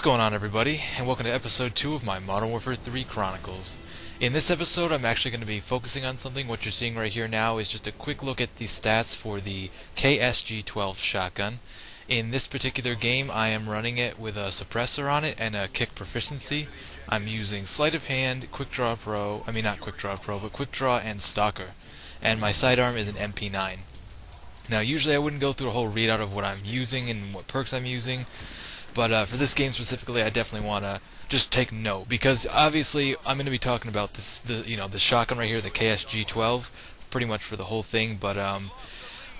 What's going on, everybody, and welcome to episode 2 of my Modern Warfare 3 Chronicles. In this episode, I'm actually going to be focusing on something. What you're seeing right here now is just a quick look at the stats for the KSG-12 shotgun. In this particular game, I am running it with a suppressor on it and a kick proficiency. I'm using Sleight of Hand, Quick Draw Pro, not Quick Draw Pro, but Quick Draw and Stalker. And my sidearm is an MP9. Now, usually I wouldn't go through a whole readout of what I'm using and what perks I'm using, but for this game specifically, I definitely want to just take note, because obviously I'm going to be talking about the shotgun right here, the KSG-12, pretty much for the whole thing. But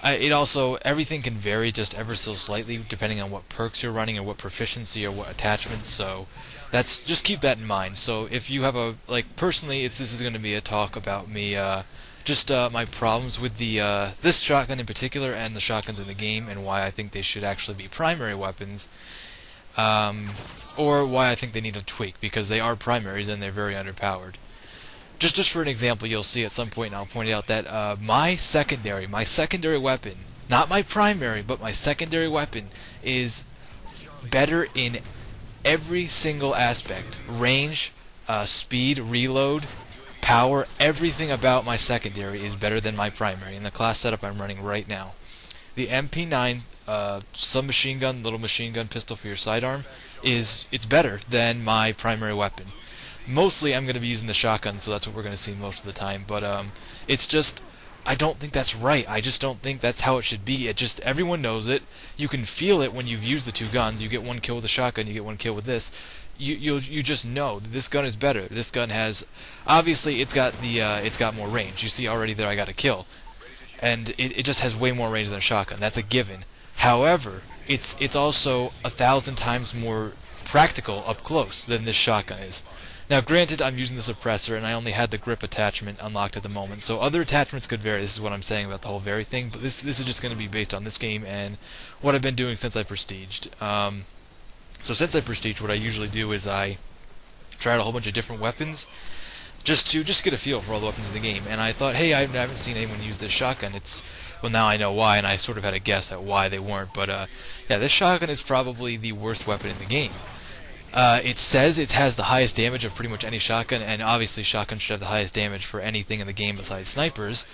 it also, everything can vary just ever so slightly depending on what perks you're running and what proficiency or what attachments. So just keep that in mind. So if you have personally, this is going to be a talk about me. My problems with this shotgun in particular and the shotguns in the game, and why I think they should actually be primary weapons, or why I think they need a tweak, because they are primaries and they're very underpowered. Just for an example, you'll see at some point, and I'll point out that my secondary weapon, not my primary, but my secondary weapon, is better in every single aspect: range, speed, reload, power. Everything about my secondary is better than my primary in the class setup I'm running right now. The MP9 submachine gun, little machine gun pistol for your sidearm, it's better than my primary weapon. Mostly I'm going to be using the shotgun, so that's what we're going to see most of the time. But it's just, I don't think that's right. I just don't think that's how it should be. Everyone knows it. You can feel it when you've used the two guns. You get one kill with the shotgun, you get one kill with this. You just know that this gun is better. This gun has, obviously, it's got more range. You see already there I got a kill, and it just has way more range than a shotgun. That's a given. However, it's also 1,000 times more practical up close than this shotgun is. Now, granted, I'm using the suppressor, and I only had the grip attachment unlocked at the moment, so other attachments could vary. This is what I'm saying about the whole vary thing, but this is just going to be based on this game and what I've been doing since I prestiged. So since I prestiged, what I usually do is I try out a whole bunch of different weapons just to get a feel for all the weapons in the game. And I thought, hey, I haven't seen anyone use this shotgun. Well, now I know why, and I sort of had a guess at why they weren't. But yeah, this shotgun is probably the worst weapon in the game. It says it has the highest damage of pretty much any shotgun, and obviously shotguns should have the highest damage for anything in the game besides snipers.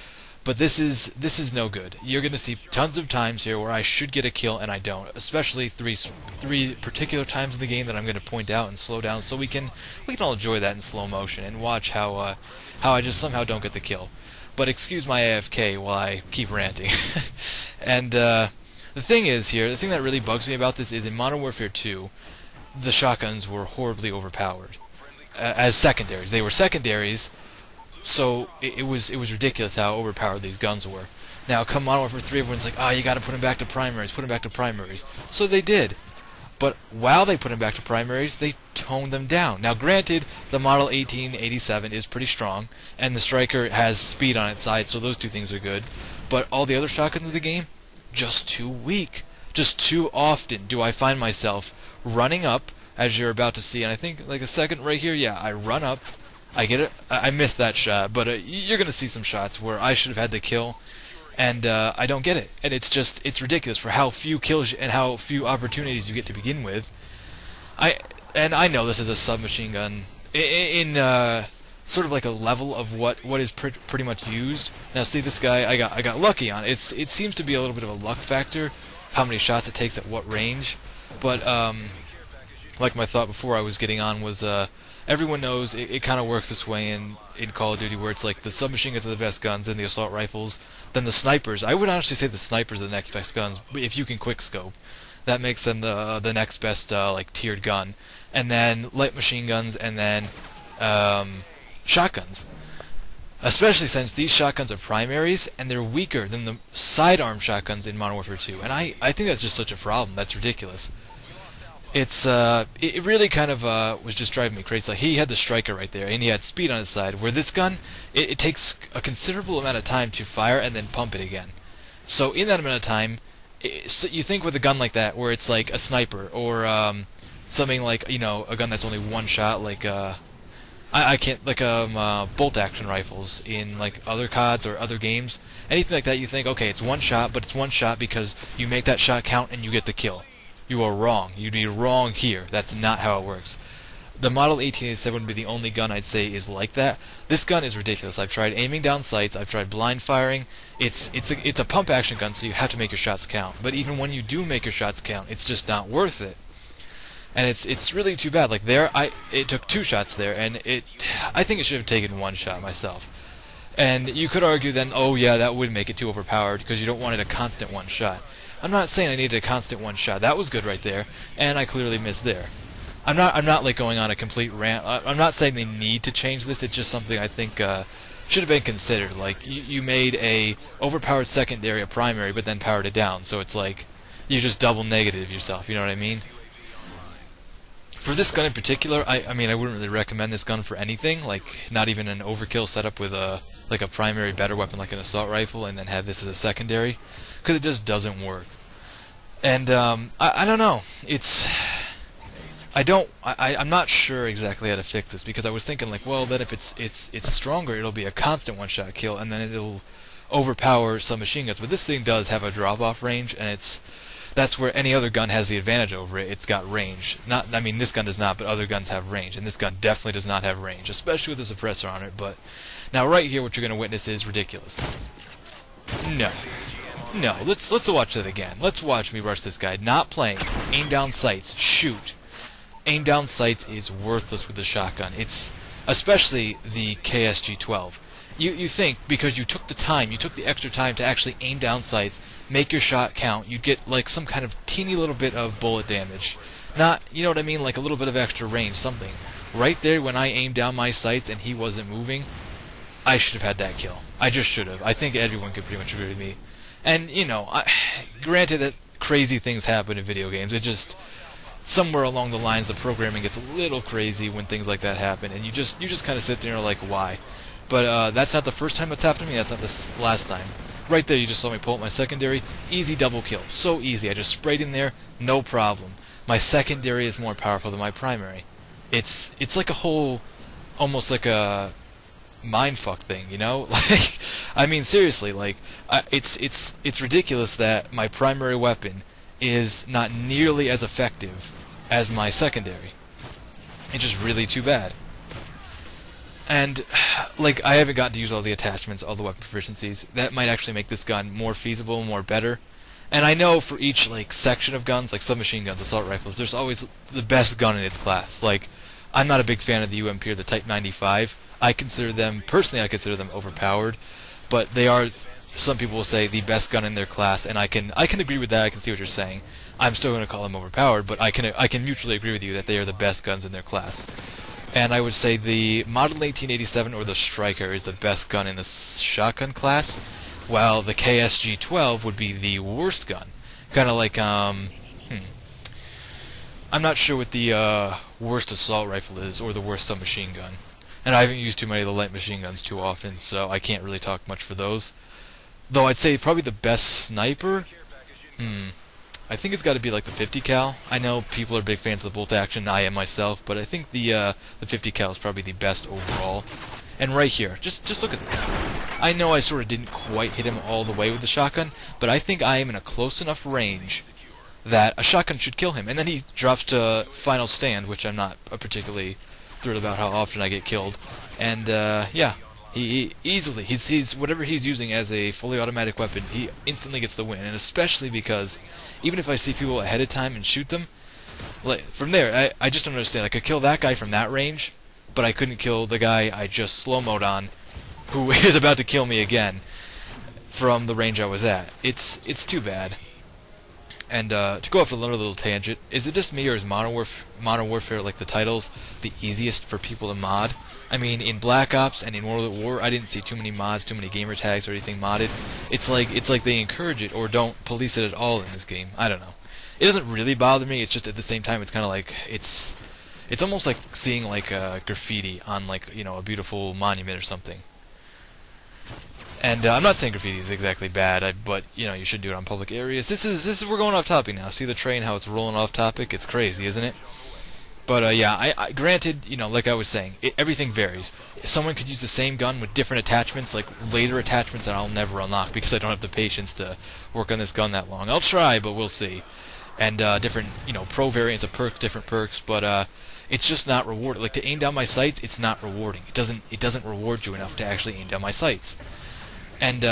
But this is no good. You're going to see tons of times here where I should get a kill and I don't. Especially three particular times in the game that I'm going to point out and slow down, so we can all enjoy that in slow motion and watch how I just somehow don't get the kill. But excuse my AFK while I keep ranting. And the thing is here, the thing that really bugs me about this is in Modern Warfare 2, the shotguns were horribly overpowered as secondaries. They were secondaries. So it was ridiculous how overpowered these guns were. Now, come Modern Warfare 3, everyone's like, oh, you got to put them back to primaries, put them back to primaries. So they did. But while they put them back to primaries, they toned them down. Now, granted, the Model 1887 is pretty strong, and the Striker has speed on its side, so those two things are good. But all the other shotguns of the game, just too weak. Just too often do I find myself running up, as you're about to see, and I think like a second right here, yeah, I run up. I get it. I missed that shot, but you're going to see some shots where I should have had the kill, and I don't get it. And it's ridiculous for how few kills and how few opportunities you get to begin with. I know this is a submachine gun in sort of like a level of what is pretty much used. Now, see this guy, I got lucky on it. It seems to be a little bit of a luck factor, how many shots it takes at what range. But like my thought before I was getting on was everyone knows it kind of works this way in Call of Duty, where it's like the submachine guns are the best guns, then the assault rifles, then the snipers. I would honestly say the snipers are the next best guns, if you can quickscope. That makes them the next best tiered gun. And then light machine guns, and then shotguns. Especially since these shotguns are primaries, and they're weaker than the sidearm shotguns in Modern Warfare 2. And I think that's just such a problem. That's ridiculous. It really kind of was just driving me crazy. Like, he had the Striker right there, and he had speed on his side, where this gun, it takes a considerable amount of time to fire and then pump it again. So in that amount of time, so you think with a gun like that, where it's like a sniper, or something like, a gun that's only one shot, like I can't, like bolt action rifles in like other CODs or other games, anything like that, you think, okay, it's one shot, but it's one shot because you make that shot count and you get the kill. You are wrong. You'd be wrong here. That's not how it works. The Model 1887 would be the only gun I'd say is like that. This gun is ridiculous. I've tried aiming down sights. I've tried blind firing. It's a pump action gun, so you have to make your shots count. But even when you do make your shots count, it's just not worth it. And it's really too bad. Like there, it took 2 shots there, and I think it should have taken 1 shot myself. And you could argue then, oh yeah, that would make it too overpowered because you don't want it a constant 1 shot. I'm not saying I needed a constant 1 shot. That was good right there, and I clearly missed there. I'm not like going on a complete rant. I'm not saying they need to change this. It's just something I think should have been considered. Like you made a overpowered secondary a primary, but then powered it down. So it's like you just double negative yourself. You know what I mean? For this gun in particular, I mean, I wouldn't really recommend this gun for anything, like not even an overkill setup with a primary better weapon like an assault rifle and then have this as a secondary, because it just doesn't work. And I don't know. I'm not sure exactly how to fix this, because I was thinking like, well, then if it's stronger, it'll be a constant 1-shot kill, and then it'll overpower some machine guns. But this thing does have a drop-off range, and that's where any other gun has the advantage over it. It's got range. I mean, this gun does not, but other guns have range, and this gun definitely does not have range, especially with a suppressor on it. But now, right here, what you're going to witness is ridiculous. No, let's watch that again. Let's watch me rush this guy. Not playing. Aim down sights. Shoot. Aim down sights is worthless with the shotgun. It's especially the KSG-12. You think because you took the time, you took the extra time to actually aim down sights, make your shot count, you'd get like some kind of teeny little bit of bullet damage. Not, you know what I mean, like a little bit of extra range, something. Right there when I aimed down my sights and he wasn't moving, I should have had that kill. I just should have. I think everyone could pretty much agree with me. And, you know, granted that crazy things happen in video games, it just somewhere along the lines the programming gets a little crazy when things like that happen, and you just kind of sit there and are like, why? But that's not the first time it's happened to me, that's not the last time. Right there, you just saw me pull up my secondary. Easy double kill. So easy. I just sprayed in there, no problem. My secondary is more powerful than my primary. It's like a whole, almost like a mindfuck thing, you know? Like, I mean, seriously, like, it's ridiculous that my primary weapon is not nearly as effective as my secondary. It's just really too bad. And, like, I haven't gotten to use all the attachments, all the weapon proficiencies. That might actually make this gun more feasible, more better. And I know for each, like, section of guns, like submachine guns, assault rifles, there's always the best gun in its class. Like, I'm not a big fan of the UMP or the Type 95. Personally, I consider them overpowered. But they are, some people will say, the best gun in their class, and I can agree with that. I can see what you're saying. I'm still going to call them overpowered, but I can mutually agree with you that they are the best guns in their class. And I would say the Model 1887 or the Striker is the best gun in the shotgun class, while the KSG-12 would be the worst gun. Kind of like, I'm not sure what the worst assault rifle is, or the worst submachine gun. And I haven't used too many of the light machine guns too often, so I can't really talk much for those. Though I'd say probably the best sniper, I think it's got to be like the 50 cal. I know people are big fans of the bolt action, I am myself, but I think the 50 cal is probably the best overall. And right here, just look at this. I know I sort of didn't quite hit him all the way with the shotgun, but I think I am in a close enough range that a shotgun should kill him. And then he drops to final stand, which I'm not particularly thrilled about how often I get killed. And yeah, he easily, he's whatever he's using as a fully automatic weapon, he instantly gets the win. And especially because even if I see people ahead of time and shoot them, like, from there, I just don't understand. I could kill that guy from that range, but I couldn't kill the guy I just slow-mo'd on, who is about to kill me again from the range I was at. It's too bad. And to go off another little tangent, is it just me, or is Modern Warfare, like the titles, the easiest for people to mod? I mean, in Black Ops and in World at War, I didn't see too many mods, too many gamer tags or anything modded. It's like they encourage it or don't police it at all in this game. I don't know. It doesn't really bother me. It's just at the same time, it's kind of like it's almost like seeing like graffiti on, like, you know, a beautiful monument or something. And I'm not saying graffiti is exactly bad, but you know, you should do it on public areas. This is we're going off topic now. See the train, how it's rolling off topic? It's crazy, isn't it? But yeah, I granted, you know, like I was saying, everything varies. Someone could use the same gun with different attachments, like later attachments that I'll never unlock because I don't have the patience to work on this gun that long. I'll try, but we'll see. and different, pro variants of perks, different perks, but it's just not rewarding. Like, to aim down my sights, it's not rewarding. It doesn't reward you enough to actually aim down my sights, and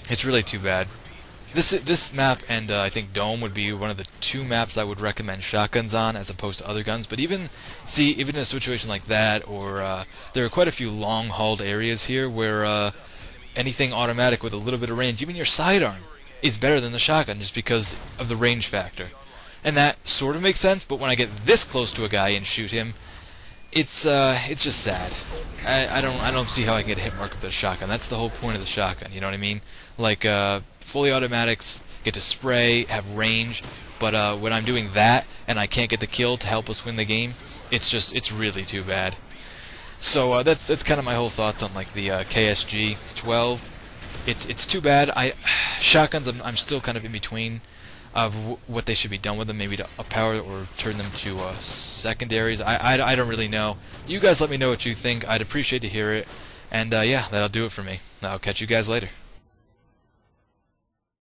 it's really too bad. This map and I think Dome would be one of the two maps I would recommend shotguns on as opposed to other guns. But even in a situation like that, or there are quite a few long-hauled areas here where anything automatic with a little bit of range, even your sidearm, is better than the shotgun just because of the range factor. And that sort of makes sense. But when I get this close to a guy and shoot him, it's just sad. I don't see how I can get a hit mark with a shotgun. That's the whole point of the shotgun. You know what I mean? Like fully automatics get to spray, have range, but when I'm doing that and I can't get the kill to help us win the game, it's really too bad. So that's kind of my whole thoughts on like the KSG 12. It's too bad. Shotguns I'm still kind of in between of what they should be done with them, maybe to up-power or turn them to secondaries. I don't really know. You guys let me know what you think. I'd appreciate to hear it. And yeah, that'll do it for me. I'll catch you guys later.